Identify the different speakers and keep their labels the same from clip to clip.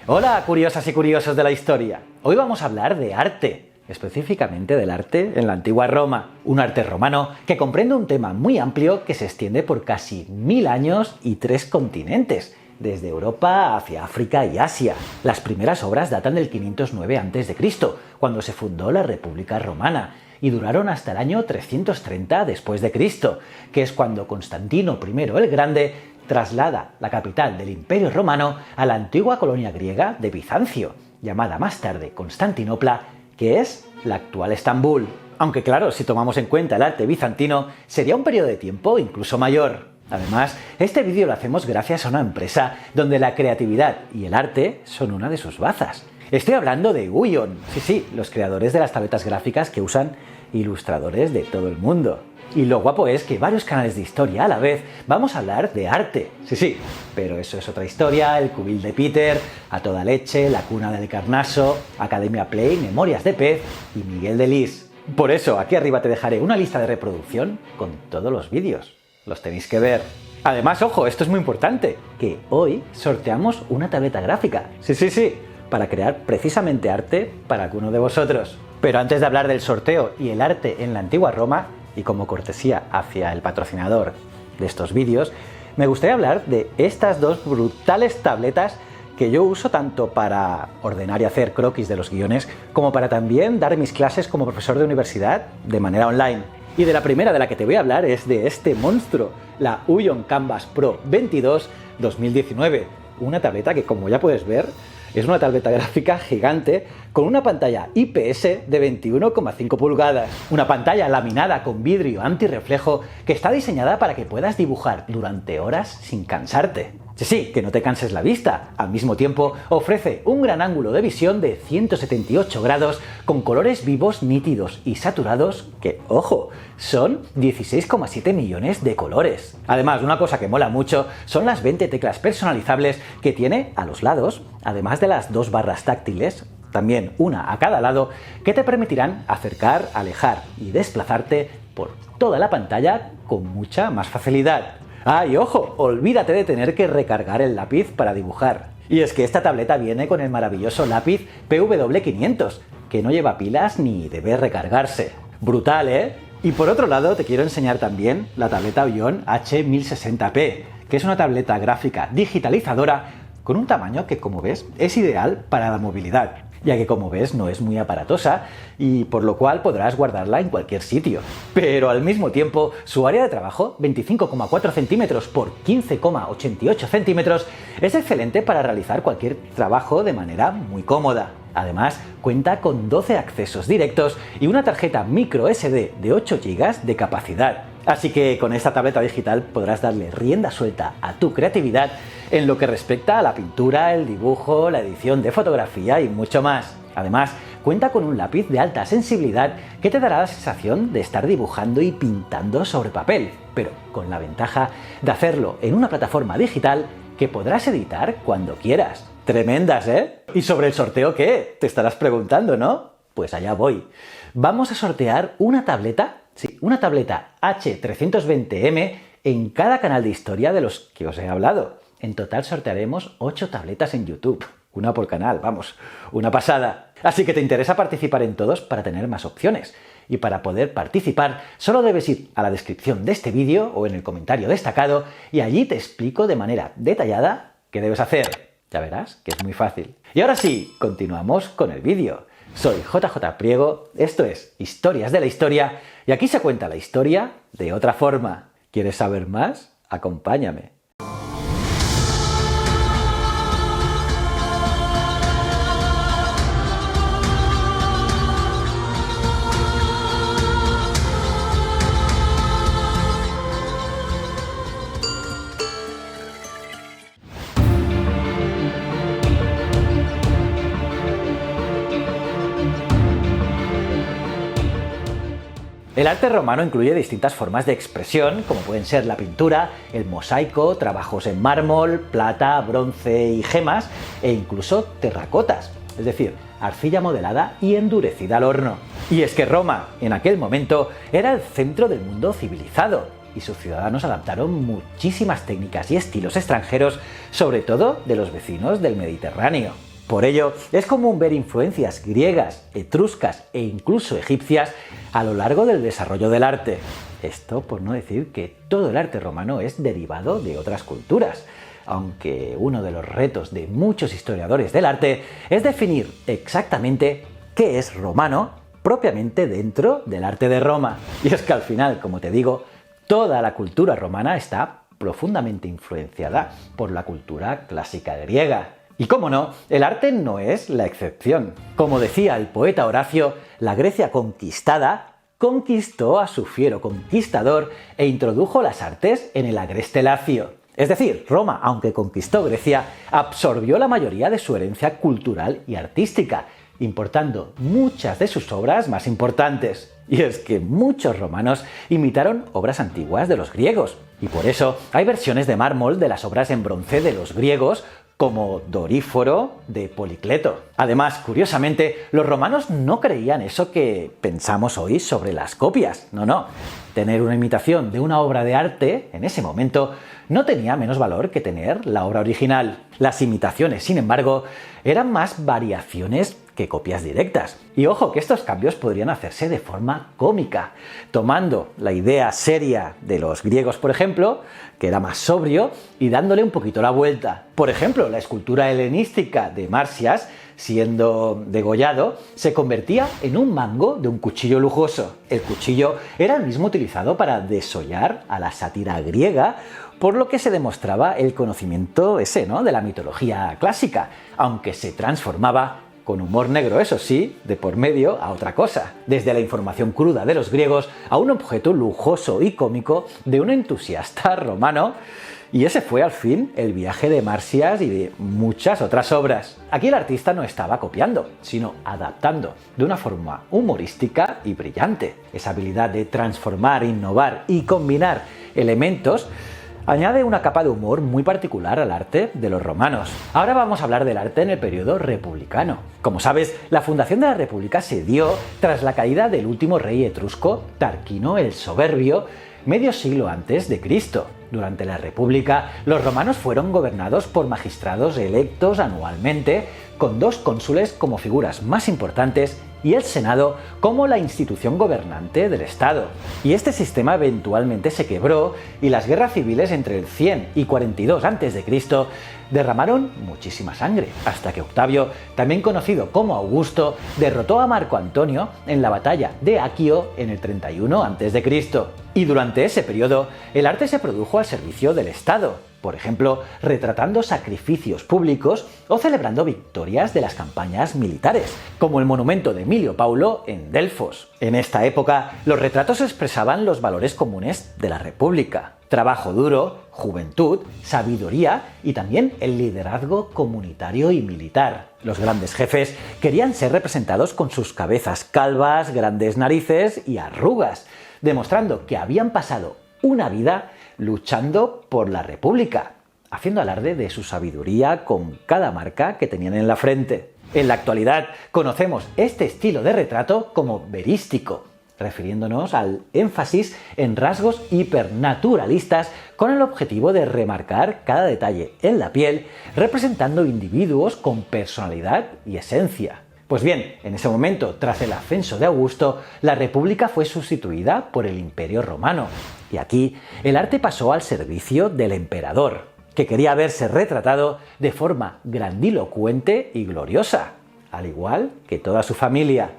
Speaker 1: Hola, curiosas y curiosos de la historia. Hoy vamos a hablar de arte, específicamente del arte en la antigua Roma, un arte romano que comprende un tema muy amplio que se extiende por casi 1000 años y 3 continentes, desde Europa hacia África y Asia. Las primeras obras datan del 509 a.C., cuando se fundó la República Romana, y duraron hasta el año 330 después de Cristo, que es cuando Constantino I el Grande traslada la capital del Imperio Romano a la antigua colonia griega de Bizancio, llamada más tarde Constantinopla, que es la actual Estambul. Aunque claro, si tomamos en cuenta el arte bizantino, sería un periodo de tiempo incluso mayor. Además, este vídeo lo hacemos gracias a una empresa donde la creatividad y el arte son una de sus bazas. Estoy hablando de Huion, sí, los creadores de las tabletas gráficas que usan ilustradores de todo el mundo. Y lo guapo es que varios canales de historia a la vez vamos a hablar de arte. Sí, pero eso es otra historia, el cubil de Peter, A Toda Leche, La Cuna del Carnaso, Academia Play, Memorias de Pez y Miguel de Lis. Por eso, aquí arriba te dejaré una lista de reproducción con todos los vídeos. Los tenéis que ver. Además, ojo, esto es muy importante, que hoy sorteamos una tableta gráfica. Sí, para crear precisamente arte para alguno de vosotros. Pero antes de hablar del sorteo y el arte en la antigua Roma, y como cortesía hacia el patrocinador de estos vídeos, me gustaría hablar de estas dos brutales tabletas que yo uso tanto para ordenar y hacer croquis de los guiones, como para también dar mis clases como profesor de universidad de manera online. Y de la primera de la que te voy a hablar es de este monstruo, la Huion Canvas Pro 22 2019, una tableta que, como ya puedes ver, es una tableta gráfica gigante con una pantalla IPS de 21,5 pulgadas. Una pantalla laminada con vidrio antirreflejo que está diseñada para que puedas dibujar durante horas sin cansarte. Sí, que no te canses la vista. Al mismo tiempo, ofrece un gran ángulo de visión de 178 grados con colores vivos, nítidos y saturados que, ojo, son 16,7 millones de colores. Además, una cosa que mola mucho son las 20 teclas personalizables que tiene a los lados, además de las 2 barras táctiles, también una a cada lado, que te permitirán acercar, alejar y desplazarte por toda la pantalla con mucha más facilidad. ¡Ah, y ojo! Olvídate de tener que recargar el lápiz para dibujar. Y es que esta tableta viene con el maravilloso lápiz PW500, que no lleva pilas ni debe recargarse. ¡Brutal, eh! Y por otro lado te quiero enseñar también la tableta Huion H1060p, que es una tableta gráfica digitalizadora con un tamaño que, como ves, es ideal para la movilidad, ya que, como ves, no es muy aparatosa y por lo cual podrás guardarla en cualquier sitio. Pero al mismo tiempo, su área de trabajo, 25,4 centímetros por 15,88 centímetros, es excelente para realizar cualquier trabajo de manera muy cómoda. Además, cuenta con 12 accesos directos y una tarjeta micro SD de 8 GB de capacidad. Así que con esta tableta digital podrás darle rienda suelta a tu creatividad en lo que respecta a la pintura, el dibujo, la edición de fotografía y mucho más. Además, cuenta con un lápiz de alta sensibilidad que te dará la sensación de estar dibujando y pintando sobre papel, pero con la ventaja de hacerlo en una plataforma digital que podrás editar cuando quieras. ¡Tremendas, eh! ¿Y sobre el sorteo qué? Te estarás preguntando, ¿no? Pues allá voy. Vamos a sortear una tableta, una tableta H320M en cada canal de historia de los que os he hablado. En total sortearemos 8 tabletas en YouTube. Una por canal, vamos, una pasada. Así que te interesa participar en todos para tener más opciones. Y para poder participar, solo debes ir a la descripción de este vídeo o en el comentario destacado y allí te explico de manera detallada qué debes hacer. Ya verás que es muy fácil. Y ahora sí, continuamos con el vídeo. Soy JJ Priego, esto es Historias de la Historia y aquí se cuenta la historia de otra forma. ¿Quieres saber más? Acompáñame. El arte romano incluye distintas formas de expresión, como pueden ser la pintura, el mosaico, trabajos en mármol, plata, bronce y gemas, e incluso terracotas, es decir, arcilla modelada y endurecida al horno. Y es que Roma, en aquel momento, era el centro del mundo civilizado, y sus ciudadanos adaptaron muchísimas técnicas y estilos extranjeros, sobre todo de los vecinos del Mediterráneo. Por ello, es común ver influencias griegas, etruscas e incluso egipcias a lo largo del desarrollo del arte. Esto por no decir que todo el arte romano es derivado de otras culturas, aunque uno de los retos de muchos historiadores del arte es definir exactamente qué es romano propiamente dentro del arte de Roma. Y es que al final, como te digo, toda la cultura romana está profundamente influenciada por la cultura clásica griega. Y cómo no, el arte no es la excepción. Como decía el poeta Horacio, la Grecia conquistada conquistó a su fiero conquistador e introdujo las artes en el agreste Lacio. Es decir, Roma, aunque conquistó Grecia, absorbió la mayoría de su herencia cultural y artística, importando muchas de sus obras más importantes. Y es que muchos romanos imitaron obras antiguas de los griegos, y por eso hay versiones de mármol de las obras en bronce de los griegos, como Doríforo de Policleto. Además, curiosamente, los romanos no creían eso que pensamos hoy sobre las copias. No. Tener una imitación de una obra de arte, en ese momento, no tenía menos valor que tener la obra original. Las imitaciones, sin embargo, eran más variaciones que copias directas. Y ojo que estos cambios podrían hacerse de forma cómica, tomando la idea seria de los griegos, por ejemplo, que era más sobrio, y dándole un poquito la vuelta. Por ejemplo, la escultura helenística de Marsias, siendo degollado, se convertía en un mango de un cuchillo lujoso. El cuchillo era el mismo utilizado para desollar a la sátira griega, por lo que se demostraba el conocimiento de la mitología clásica, aunque se transformaba con humor negro, eso sí, de por medio a otra cosa, desde la información cruda de los griegos a un objeto lujoso y cómico de un entusiasta romano. Y ese fue al fin el viaje de Marsias y de muchas otras obras. Aquí el artista no estaba copiando, sino adaptando de una forma humorística y brillante. Esa habilidad de transformar, innovar y combinar elementos añade una capa de humor muy particular al arte de los romanos. Ahora vamos a hablar del arte en el periodo republicano. Como sabes, la fundación de la República se dio tras la caída del último rey etrusco, Tarquino el Soberbio, medio siglo antes de Cristo. Durante la República, los romanos fueron gobernados por magistrados electos anualmente, con 2 cónsules como figuras más importantes y el Senado como la institución gobernante del Estado. Y este sistema eventualmente se quebró y las guerras civiles entre el 100 y 42 a.C. derramaron muchísima sangre, hasta que Octavio, también conocido como Augusto, derrotó a Marco Antonio en la batalla de Aquio en el 31 a.C. Y durante ese periodo, el arte se produjo al servicio del Estado, por ejemplo, retratando sacrificios públicos o celebrando victorias de las campañas militares, como el monumento de Emilio Paulo en Delfos. En esta época, los retratos expresaban los valores comunes de la República: trabajo duro, juventud, sabiduría y también el liderazgo comunitario y militar. Los grandes jefes querían ser representados con sus cabezas calvas, grandes narices y arrugas, demostrando que habían pasado una vida luchando por la República, haciendo alarde de su sabiduría con cada marca que tenían en la frente. En la actualidad conocemos este estilo de retrato como verístico, refiriéndonos al énfasis en rasgos hipernaturalistas con el objetivo de remarcar cada detalle en la piel, representando individuos con personalidad y esencia. Pues bien, en ese momento, tras el ascenso de Augusto, la República fue sustituida por el Imperio Romano. Y aquí, el arte pasó al servicio del emperador, que quería verse retratado de forma grandilocuente y gloriosa, al igual que toda su familia.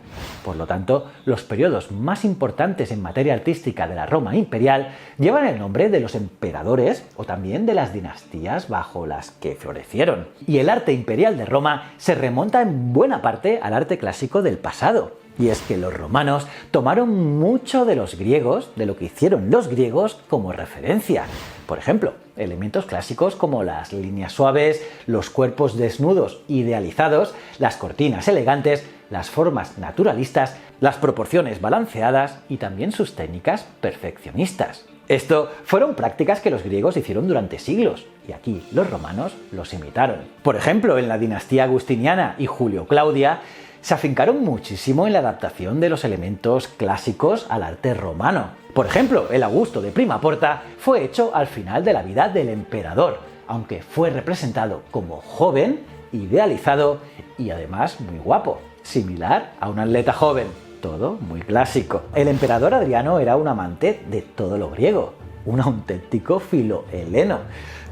Speaker 1: Por lo tanto, los periodos más importantes en materia artística de la Roma imperial llevan el nombre de los emperadores o también de las dinastías bajo las que florecieron. Y el arte imperial de Roma se remonta en buena parte al arte clásico del pasado. Y es que los romanos tomaron mucho de los griegos, de lo que hicieron los griegos, como referencia. Por ejemplo, elementos clásicos como las líneas suaves, los cuerpos desnudos idealizados, las cortinas elegantes, las formas naturalistas, las proporciones balanceadas y también sus técnicas perfeccionistas. Esto fueron prácticas que los griegos hicieron durante siglos, y aquí los romanos los imitaron. Por ejemplo, en la dinastía agustiniana y Julio Claudia, se afincaron muchísimo en la adaptación de los elementos clásicos al arte romano. Por ejemplo, el Augusto de Prima Porta fue hecho al final de la vida del emperador, aunque fue representado como joven idealizado y además muy guapo, similar a un atleta joven. Todo muy clásico. El emperador Adriano era un amante de todo lo griego, un auténtico filoheleno.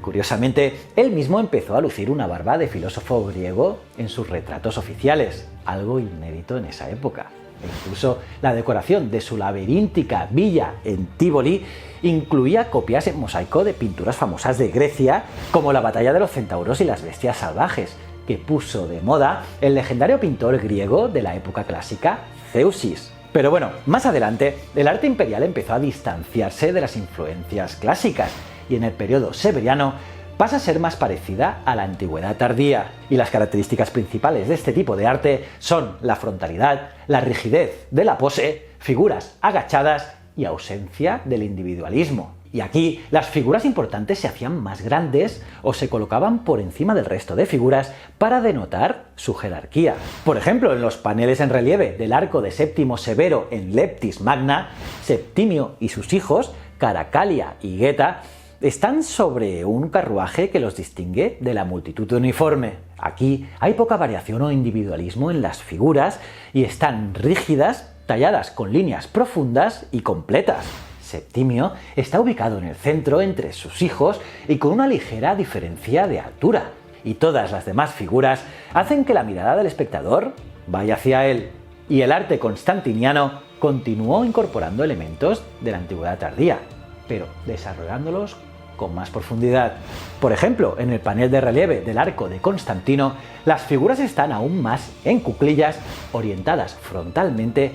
Speaker 1: Curiosamente, él mismo empezó a lucir una barba de filósofo griego en sus retratos oficiales, algo inédito en esa época. E incluso la decoración de su laberíntica villa en Tívoli incluía copias en mosaico de pinturas famosas de Grecia, como la batalla de los centauros y las bestias salvajes, que puso de moda el legendario pintor griego de la época clásica, Zeusis. Pero bueno, más adelante, el arte imperial empezó a distanciarse de las influencias clásicas y en el periodo severiano pasa a ser más parecida a la antigüedad tardía. Y las características principales de este tipo de arte son la frontalidad, la rigidez de la pose, figuras agachadas y ausencia del individualismo. Y aquí las figuras importantes se hacían más grandes o se colocaban por encima del resto de figuras para denotar su jerarquía. Por ejemplo, en los paneles en relieve del arco de Séptimo Severo en Leptis Magna, Septimio y sus hijos, Caracalia y Geta, están sobre un carruaje que los distingue de la multitud uniforme. Aquí hay poca variación o individualismo en las figuras y están rígidas, talladas con líneas profundas y completas. Septimio está ubicado en el centro entre sus hijos y con una ligera diferencia de altura. Y todas las demás figuras hacen que la mirada del espectador vaya hacia él. Y el arte constantiniano continuó incorporando elementos de la antigüedad tardía, pero desarrollándolos con más profundidad. Por ejemplo, en el panel de relieve del arco de Constantino, las figuras están aún más en cuclillas, orientadas frontalmente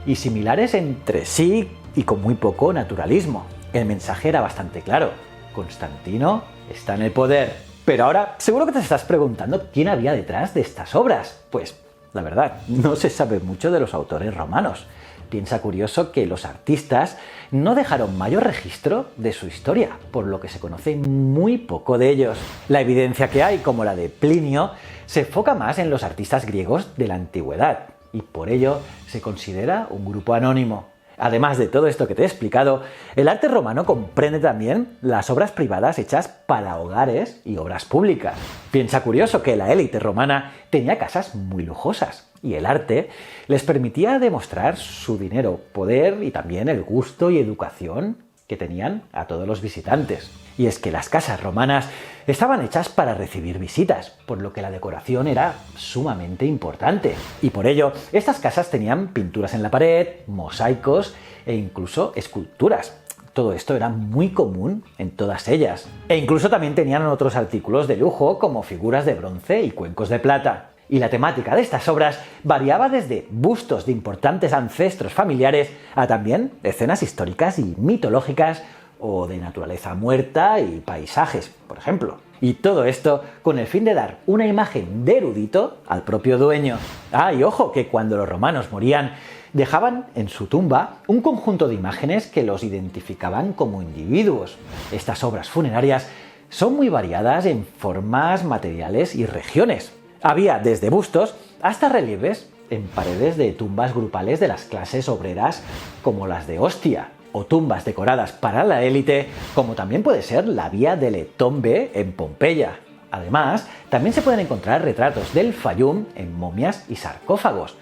Speaker 1: y similares entre sí y con muy poco naturalismo. El mensaje era bastante claro: Constantino está en el poder. Pero ahora seguro que te estás preguntando quién había detrás de estas obras. Pues la verdad, no se sabe mucho de los autores romanos. Piensa curioso que los artistas no dejaron mayor registro de su historia, por lo que se conoce muy poco de ellos. La evidencia que hay, como la de Plinio, se enfoca más en los artistas griegos de la antigüedad, y por ello se considera un grupo anónimo. Además de todo esto que te he explicado, el arte romano comprende también las obras privadas hechas para hogares y obras públicas. Piensa curioso que la élite romana tenía casas muy lujosas y el arte les permitía demostrar su dinero, poder y también el gusto y educación que tenían a todos los visitantes. Y es que las casas romanas estaban hechas para recibir visitas, por lo que la decoración era sumamente importante. Y por ello, estas casas tenían pinturas en la pared, mosaicos e incluso esculturas. Todo esto era muy común en todas ellas. E incluso también tenían otros artículos de lujo como figuras de bronce y cuencos de plata. Y la temática de estas obras variaba desde bustos de importantes ancestros familiares a también escenas históricas y mitológicas o de naturaleza muerta y paisajes, por ejemplo. Y todo esto con el fin de dar una imagen de erudito al propio dueño. Ah, y ojo, que cuando los romanos morían, dejaban en su tumba un conjunto de imágenes que los identificaban como individuos. Estas obras funerarias son muy variadas en formas, materiales y regiones. Había desde bustos hasta relieves en paredes de tumbas grupales de las clases obreras como las de Ostia, o tumbas decoradas para la élite, como también puede ser la Vía delle Tombe en Pompeya. Además, también se pueden encontrar retratos del Fayum en momias y sarcófagos.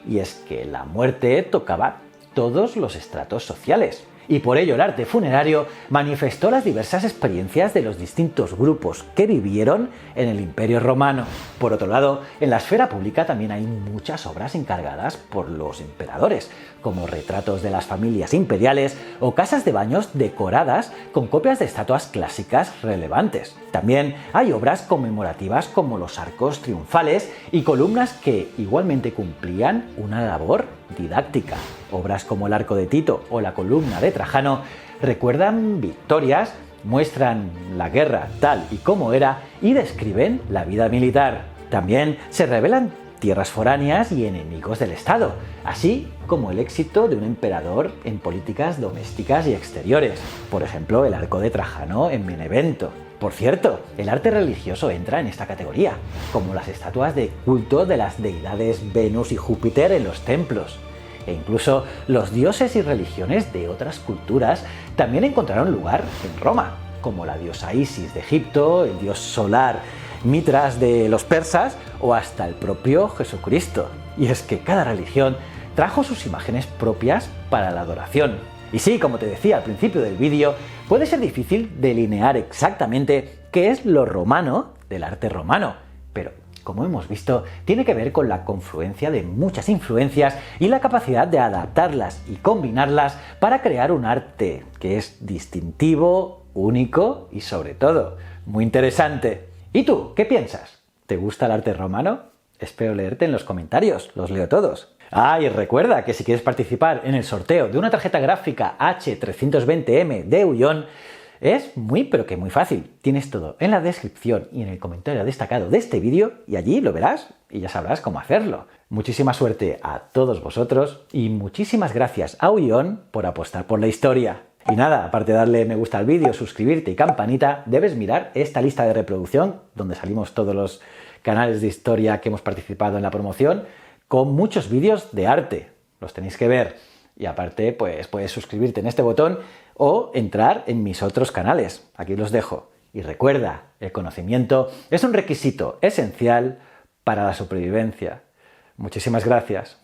Speaker 1: Y es que la muerte tocaba todos los estratos sociales. Y por ello el arte funerario manifestó las diversas experiencias de los distintos grupos que vivieron en el Imperio Romano. Por otro lado, en la esfera pública también hay muchas obras encargadas por los emperadores, como retratos de las familias imperiales o casas de baños decoradas con copias de estatuas clásicas relevantes. También hay obras conmemorativas como los arcos triunfales y columnas que igualmente cumplían una labor didáctica. Obras como el Arco de Tito o la columna de Trajano recuerdan victorias, muestran la guerra tal y como era y describen la vida militar. También se revelan tierras foráneas y enemigos del Estado, así como el éxito de un emperador en políticas domésticas y exteriores. Por ejemplo, el Arco de Trajano en Benevento. Por cierto, el arte religioso entra en esta categoría, como las estatuas de culto de las deidades Venus y Júpiter en los templos. E incluso los dioses y religiones de otras culturas también encontraron lugar en Roma, como la diosa Isis de Egipto, el dios solar Mitras de los persas o hasta el propio Jesucristo. Y es que cada religión trajo sus imágenes propias para la adoración. Y sí, como te decía al principio del vídeo, puede ser difícil delinear exactamente qué es lo romano del arte romano, pero como hemos visto, tiene que ver con la confluencia de muchas influencias y la capacidad de adaptarlas y combinarlas para crear un arte que es distintivo, único y sobre todo muy interesante. ¿Y tú, qué piensas? ¿Te gusta el arte romano? Espero leerte en los comentarios, los leo todos. Y recuerda que si quieres participar en el sorteo de una tarjeta gráfica H320M de Uyón, es muy pero que muy fácil. Tienes todo en la descripción y en el comentario destacado de este vídeo y allí lo verás y ya sabrás cómo hacerlo. Muchísima suerte a todos vosotros y muchísimas gracias a Uyón por apostar por la historia. Y nada, aparte de darle me gusta al vídeo, suscribirte y campanita, debes mirar esta lista de reproducción donde salimos todos los canales de historia que hemos participado en la promoción con muchos vídeos de arte. Los tenéis que ver. Y aparte, pues puedes suscribirte en este botón o entrar en mis otros canales. Aquí los dejo. Y recuerda, el conocimiento es un requisito esencial para la supervivencia. Muchísimas gracias.